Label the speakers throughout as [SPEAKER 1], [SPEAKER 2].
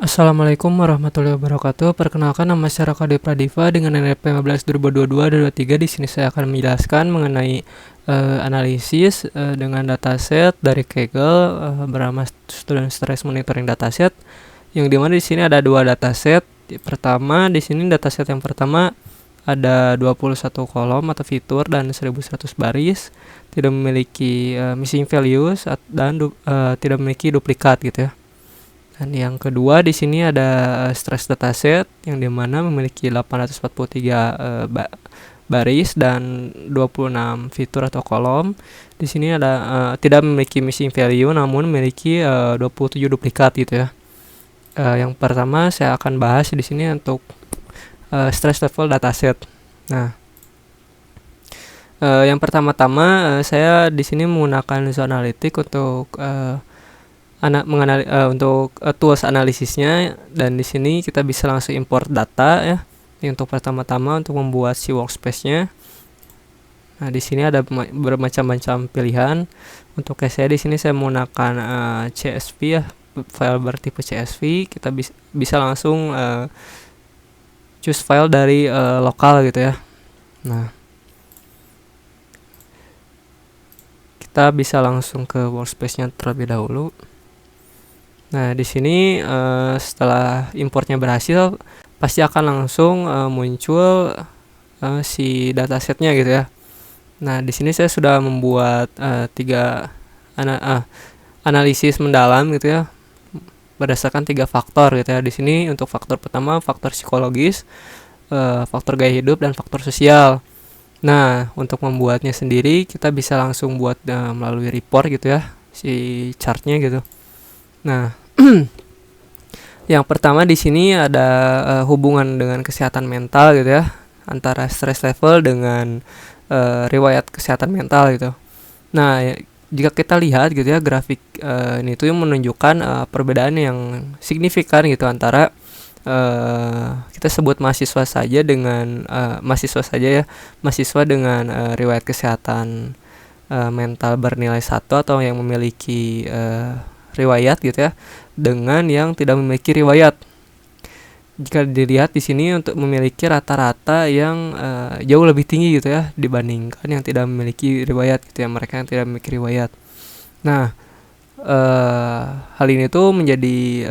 [SPEAKER 1] Assalamualaikum warahmatullahi wabarakatuh. Perkenalkan, nama saya Raka Pradiva dengan NRP 15 2022 dan 23. Di sini saya akan menjelaskan mengenai analisis dengan dataset dari Kaggle bernama Student Stress Monitoring Dataset. Yang dimana di sini ada dua dataset. Pertama, di sini dataset yang pertama ada 21 kolom atau fitur dan 1100 baris, tidak memiliki missing values dan tidak memiliki duplikat gitu ya. Dan yang kedua di sini ada stress dataset yang dimana memiliki 843 baris dan 26 fitur atau kolom. Di sini ada tidak memiliki missing value namun memiliki 27 duplikat gitu ya. Yang pertama saya akan bahas di sini untuk stress level dataset. Nah, yang pertama-tama saya di sini menggunakan Zone Analytics untuk untuk tools analisisnya, dan di sini kita bisa langsung import data ya. Ini untuk pertama-tama untuk membuat si workspace-nya. Nah, di sini ada bermacam-macam pilihan. Untuk saya di sini saya menggunakan CSV ya, file bertipe CSV. Kita bisa langsung choose file dari lokal gitu ya. Nah, kita bisa langsung ke workspace-nya terlebih dahulu. Nah, di sini setelah importnya berhasil, pasti akan langsung muncul si datasetnya gitu ya. Nah, di sini saya sudah membuat 3 analisis mendalam gitu ya, berdasarkan 3 faktor gitu ya. Di sini untuk faktor pertama faktor psikologis, faktor gaya hidup, dan faktor sosial. Nah, untuk membuatnya sendiri kita bisa langsung buat melalui report gitu ya, si chartnya gitu. Nah, yang pertama di sini ada hubungan dengan kesehatan mental gitu ya, antara stress level dengan riwayat kesehatan mental gitu. Nah, jika kita lihat gitu ya, grafik ini tuh yang menunjukkan perbedaan yang signifikan gitu antara kita sebut mahasiswa saja dengan mahasiswa dengan riwayat kesehatan mental bernilai 1 atau yang memiliki riwayat gitu ya, dengan yang tidak memiliki riwayat. Jika dilihat di sini untuk memiliki rata-rata yang jauh lebih tinggi gitu ya dibandingkan yang tidak memiliki riwayat gitu ya, mereka yang tidak memiliki riwayat. Nah, hal ini tuh menjadi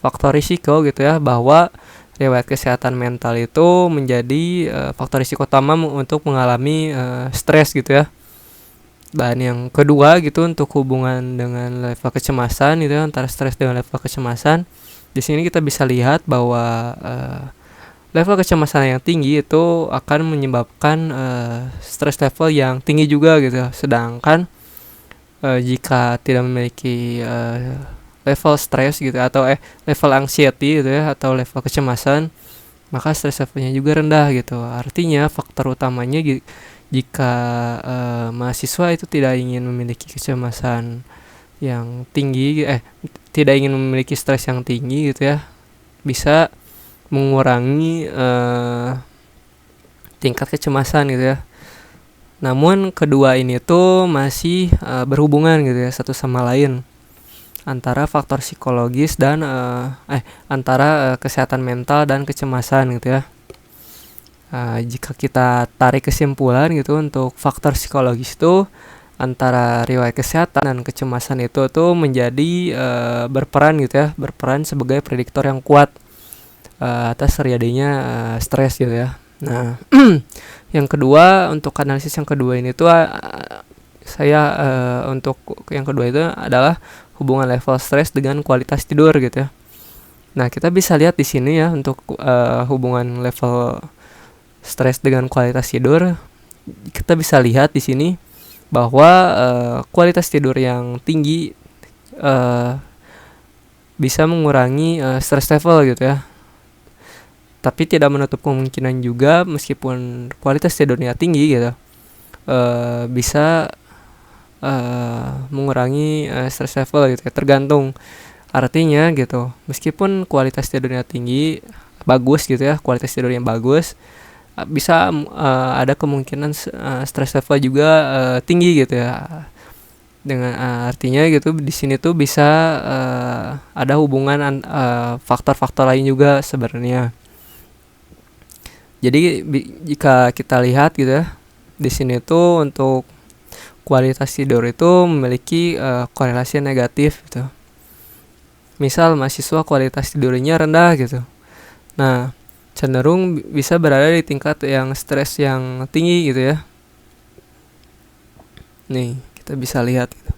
[SPEAKER 1] faktor risiko gitu ya, bahwa riwayat kesehatan mental itu menjadi faktor risiko utama untuk mengalami stres gitu ya. Dan yang kedua gitu, untuk hubungan dengan level kecemasan gitu ya, antara stres dengan level kecemasan. Di sini kita bisa lihat bahwa level kecemasan yang tinggi itu akan menyebabkan stres level yang tinggi juga gitu. Sedangkan jika tidak memiliki level stres gitu atau level anxiety gitu ya, atau level kecemasan, maka stres levelnya juga rendah gitu. Artinya faktor utamanya jika mahasiswa itu tidak ingin memiliki kecemasan yang tinggi, tidak ingin memiliki stres yang tinggi gitu ya, bisa mengurangi tingkat kecemasan gitu ya. Namun kedua ini tuh masih berhubungan gitu ya satu sama lain, antara faktor psikologis dan antara kesehatan mental dan kecemasan gitu ya. Jika kita tarik kesimpulan gitu, untuk faktor psikologis itu antara riwayat kesehatan dan kecemasan itu tuh menjadi berperan gitu ya, berperan sebagai prediktor yang kuat atas terjadinya stres gitu ya. Nah, yang kedua, untuk analisis yang kedua ini tuh untuk yang kedua itu adalah hubungan level stres dengan kualitas tidur gitu ya. Nah, kita bisa lihat di sini ya, untuk hubungan level stres dengan kualitas tidur, kita bisa lihat di sini bahwa kualitas tidur yang tinggi bisa mengurangi stress level gitu ya. Tapi tidak menutup kemungkinan juga meskipun kualitas tidurnya tinggi gitu, bisa mengurangi stress level gitu ya, tergantung. Artinya gitu, meskipun kualitas tidurnya tinggi, bagus gitu ya, kualitas tidurnya bagus, bisa ada kemungkinan stress level juga tinggi gitu ya. Dengan artinya gitu di sini tuh bisa ada hubungan faktor-faktor lain juga sebenarnya. Jadi jika kita lihat gitu ya, di sini tuh untuk kualitas tidur itu memiliki korelasi negatif gitu. Misal mahasiswa kualitas tidurnya rendah gitu. Nah, cenderung bisa berada di tingkat yang stres yang tinggi gitu ya. Nih, kita bisa lihat gitu.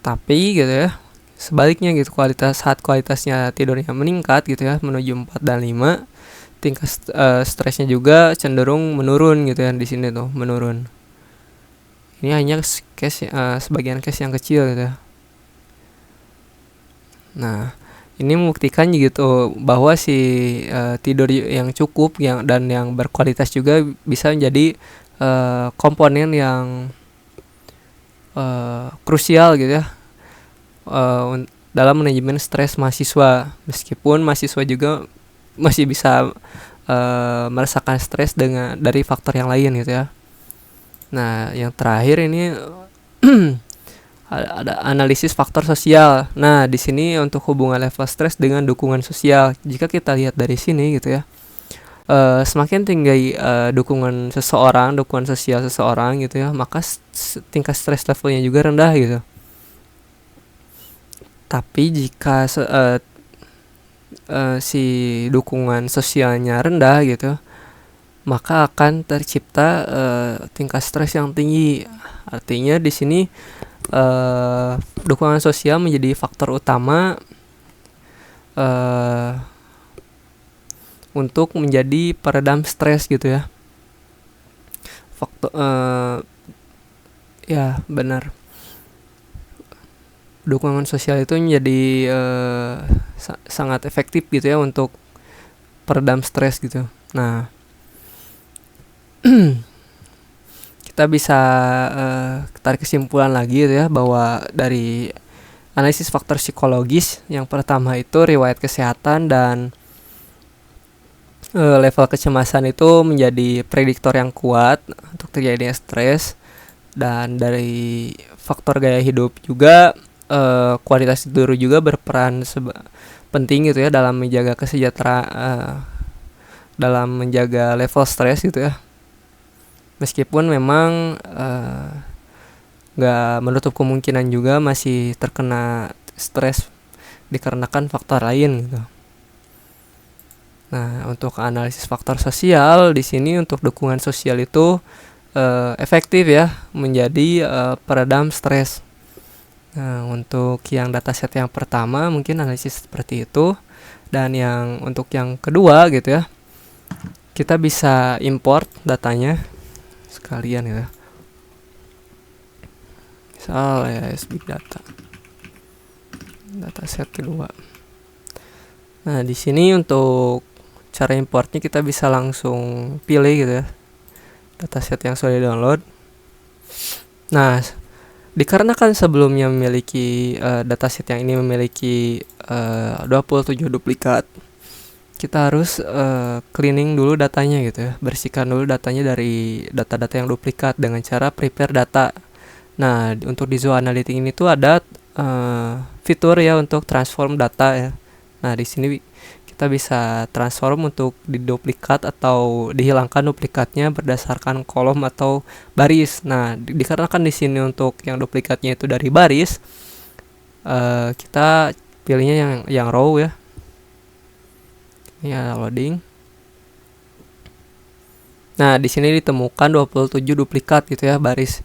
[SPEAKER 1] Tapi gitu ya, sebaliknya gitu, saat kualitasnya tidurnya meningkat gitu ya, menuju 4 dan 5, tingkat stresnya juga cenderung menurun gitu ya, di sini tuh menurun. Ini hanya sebagian case yang kecil gitu ya. Nah, ini membuktikan gitu bahwa si tidur yang cukup dan yang berkualitas juga bisa menjadi komponen yang krusial gitu ya dalam manajemen stres mahasiswa. Meskipun mahasiswa juga masih bisa merasakan stres dari faktor yang lain gitu ya. Nah, yang terakhir ini ada analisis faktor sosial. Nah, di sini untuk hubungan level stres dengan dukungan sosial. Jika kita lihat dari sini gitu ya, semakin tinggi dukungan sosial seseorang gitu ya, maka tingkat stres levelnya juga rendah gitu. Tapi jika si dukungan sosialnya rendah gitu, maka akan tercipta tingkat stres yang tinggi. Artinya di sini dukungan sosial menjadi faktor utama untuk menjadi peredam stres gitu ya. Faktor ya benar. Dukungan sosial itu menjadi sangat efektif gitu ya untuk peredam stres gitu. Nah, kita bisa tarik kesimpulan lagi gitu ya, bahwa dari analisis faktor psikologis, yang pertama itu riwayat kesehatan dan level kecemasan itu menjadi prediktor yang kuat untuk terjadinya stres. Dan dari faktor gaya hidup juga, kualitas tidur juga berperan penting gitu ya dalam menjaga kesejahteraan, dalam menjaga level stres gitu ya. Meskipun memang nggak menutup kemungkinan juga masih terkena stres dikarenakan faktor lain gitu. Nah, untuk analisis faktor sosial di sini, untuk dukungan sosial itu efektif ya menjadi peredam stres. Nah, untuk yang dataset yang pertama mungkin analisis seperti itu. Dan untuk yang kedua gitu ya, kita bisa import datanya sekalian ya. Misal ya big data. Dataset kedua. Nah, di sini untuk cara importnya kita bisa langsung pilih gitu ya, dataset yang sudah di-download. Nah, dikarenakan sebelumnya memiliki dataset yang ini memiliki 27 duplikat, kita harus cleaning dulu datanya gitu ya, bersihkan dulu datanya dari data-data yang duplikat dengan cara prepare data. Nah, untuk di Zoho Analytics ini tuh ada fitur ya untuk transform data ya. Nah, di sini kita bisa transform untuk diduplikat atau dihilangkan duplikatnya berdasarkan kolom atau baris. Nah, dikarenakan di sini untuk yang duplikatnya itu dari baris, kita pilihnya yang row ya. Ini ada loading. Nah, di sini ditemukan 27 duplikat gitu ya baris.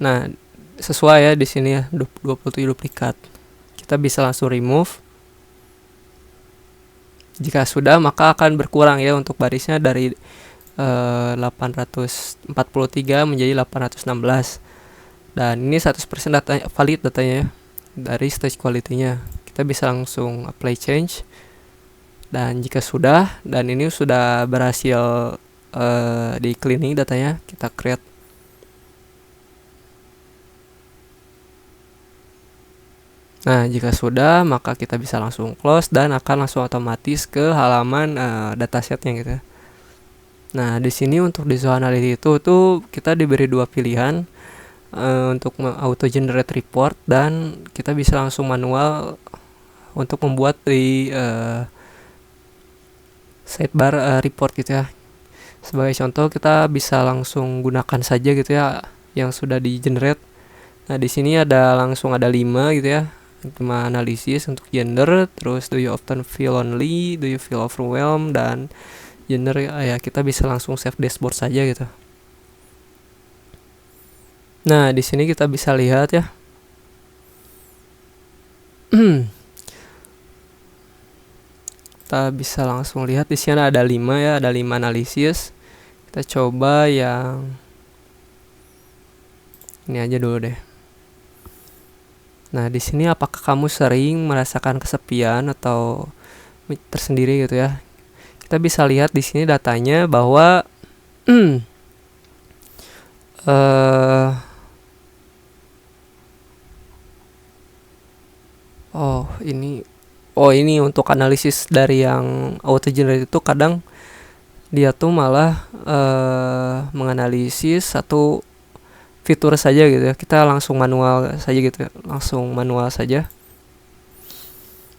[SPEAKER 1] Nah, sesuai ya di sini ya 27 duplikat. Kita bisa langsung remove. Jika sudah, maka akan berkurang ya untuk barisnya dari 843 menjadi 816. Dan ini 100% valid datanya dari stage quality-nya. Kita bisa langsung apply change. Dan jika sudah, dan ini sudah berhasil di cleaning datanya, kita create. Nah, jika sudah, maka kita bisa langsung close dan akan langsung otomatis ke halaman datasetnya gitu. Nah, di sini untuk di zona analytics itu tuh kita diberi dua pilihan untuk auto generate report, dan kita bisa langsung manual untuk membuat di sidebar report gitu ya. Sebagai contoh, kita bisa langsung gunakan saja gitu ya yang sudah di generate. Nah, di sini langsung ada 5 gitu ya. 5 analisis untuk gender, terus do you often feel lonely, do you feel overwhelmed, dan gender ya kita bisa langsung save dashboard saja gitu. Nah, di sini kita bisa lihat ya. Kita bisa langsung lihat di sini ada 5 ya, ada 5 analisis. Kita coba yang ini aja dulu deh. Nah, di sini apakah kamu sering merasakan kesepian atau tersendiri gitu ya? Kita bisa lihat di sini datanya bahwa ini untuk analisis dari yang auto generate itu kadang dia tuh malah menganalisis satu fitur saja gitu ya. Kita langsung manual saja gitu ya. Langsung manual saja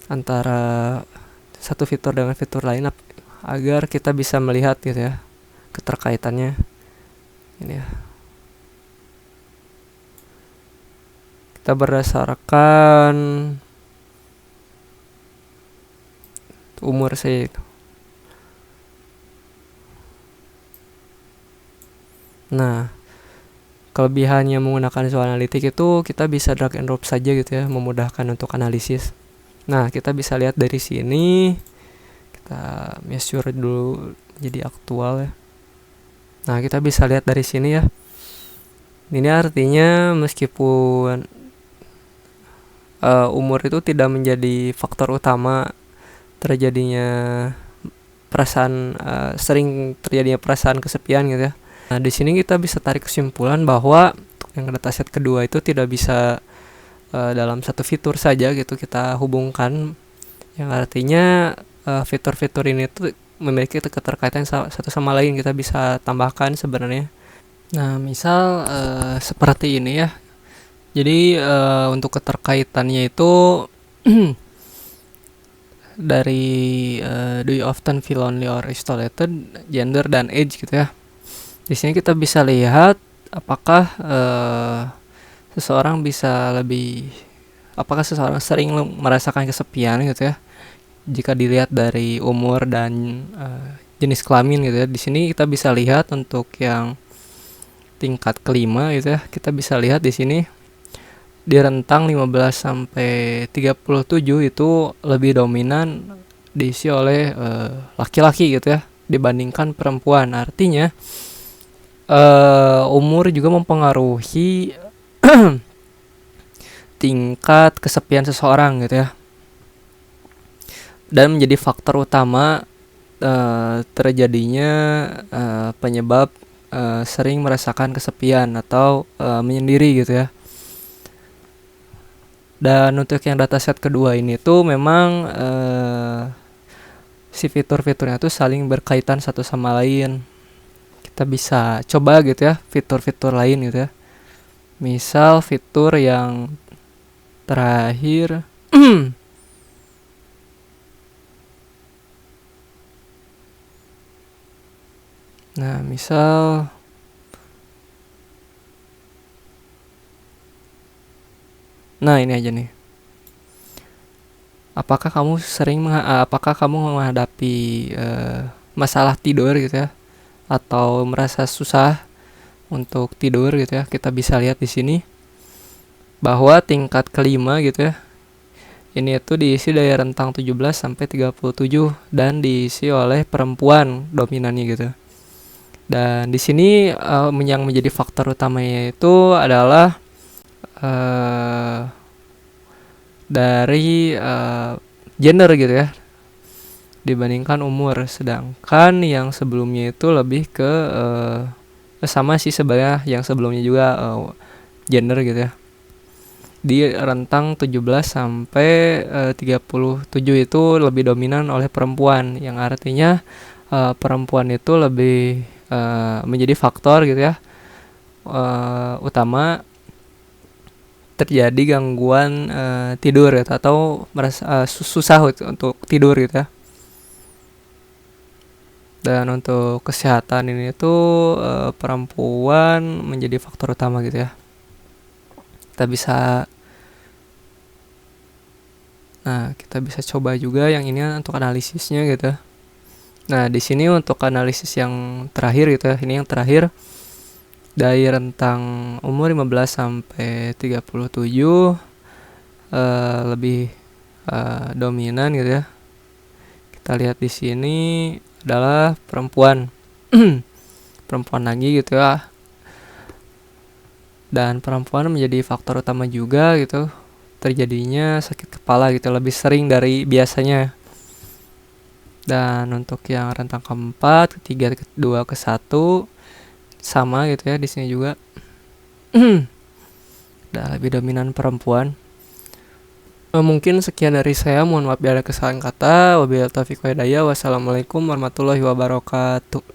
[SPEAKER 1] antara satu fitur dengan fitur lain agar kita bisa melihat gitu ya keterkaitannya. Ini ya. Kita berdasarkan umur saya itu. Nah, kelebihannya menggunakan Visual Analytics itu kita bisa drag and drop saja gitu ya, memudahkan untuk analisis. Nah, kita bisa lihat dari sini, kita measure dulu jadi aktual ya. Nah, kita bisa lihat dari sini ya. Ini artinya meskipun umur itu tidak menjadi faktor utama terjadinya perasaan sering terjadinya perasaan kesepian gitu ya. Nah, di sini kita bisa tarik kesimpulan bahwa yang dataset kedua itu tidak bisa dalam satu fitur saja gitu kita hubungkan, yang artinya fitur-fitur ini tuh memiliki keterkaitan satu sama lain, kita bisa tambahkan sebenarnya. Nah, misal seperti ini ya. Jadi untuk keterkaitannya itu dari do you often feel lonely or isolated, gender, dan age gitu ya. Di sini kita bisa lihat apakah seseorang sering merasakan kesepian gitu ya. Jika dilihat dari umur dan jenis kelamin gitu ya. Di sini kita bisa lihat untuk yang tingkat kelima gitu ya. Kita bisa lihat di sini di rentang 15 sampai 37 itu lebih dominan diisi oleh laki-laki gitu ya dibandingkan perempuan. Artinya umur juga mempengaruhi tingkat kesepian seseorang gitu ya, dan menjadi faktor utama terjadinya penyebab sering merasakan kesepian atau menyendiri gitu ya. Dan untuk yang dataset kedua ini tuh memang si fitur-fiturnya tuh saling berkaitan satu sama lain. Kita bisa coba gitu ya fitur-fitur lain gitu ya. Misal fitur yang terakhir nah, misal ini aja nih. Apakah kamu menghadapi masalah tidur gitu ya, atau merasa susah untuk tidur gitu ya? Kita bisa lihat di sini bahwa tingkat kelima gitu ya, ini itu diisi dari rentang 17 sampai 37 dan diisi oleh perempuan dominannya gitu. Dan di sini yang menjadi faktor utamanya itu adalah dari gender gitu ya dibandingkan umur, sedangkan yang sebelumnya itu lebih ke sama sih sebenarnya, yang sebelumnya juga gender gitu ya. Di rentang 17 sampai 37 itu lebih dominan oleh perempuan, yang artinya perempuan itu lebih menjadi faktor gitu ya, utama terjadi gangguan tidur gitu, atau merasa susah untuk tidur gitu ya. Dan untuk kesehatan ini tuh perempuan menjadi faktor utama gitu ya. Kita bisa coba juga yang ini untuk analisisnya gitu. Nah, di sini untuk analisis yang terakhir gitu ya. Ini yang terakhir dari rentang umur 15 sampai 37 lebih dominan gitu ya. Kita lihat di sini adalah perempuan. Perempuan lagi gitu ya. Dan perempuan menjadi faktor utama juga gitu terjadinya sakit kepala gitu, lebih sering dari biasanya. Dan untuk yang rentang keempat, ketiga, kedua, ke satu sama gitu ya di sini juga. Dan lebih dominan perempuan. Mungkin sekian dari saya, mohon maaf bila ada kesalahan kata. Wabillahi taufiq wal hidayah. Wassalamualaikum warahmatullahi wabarakatuh.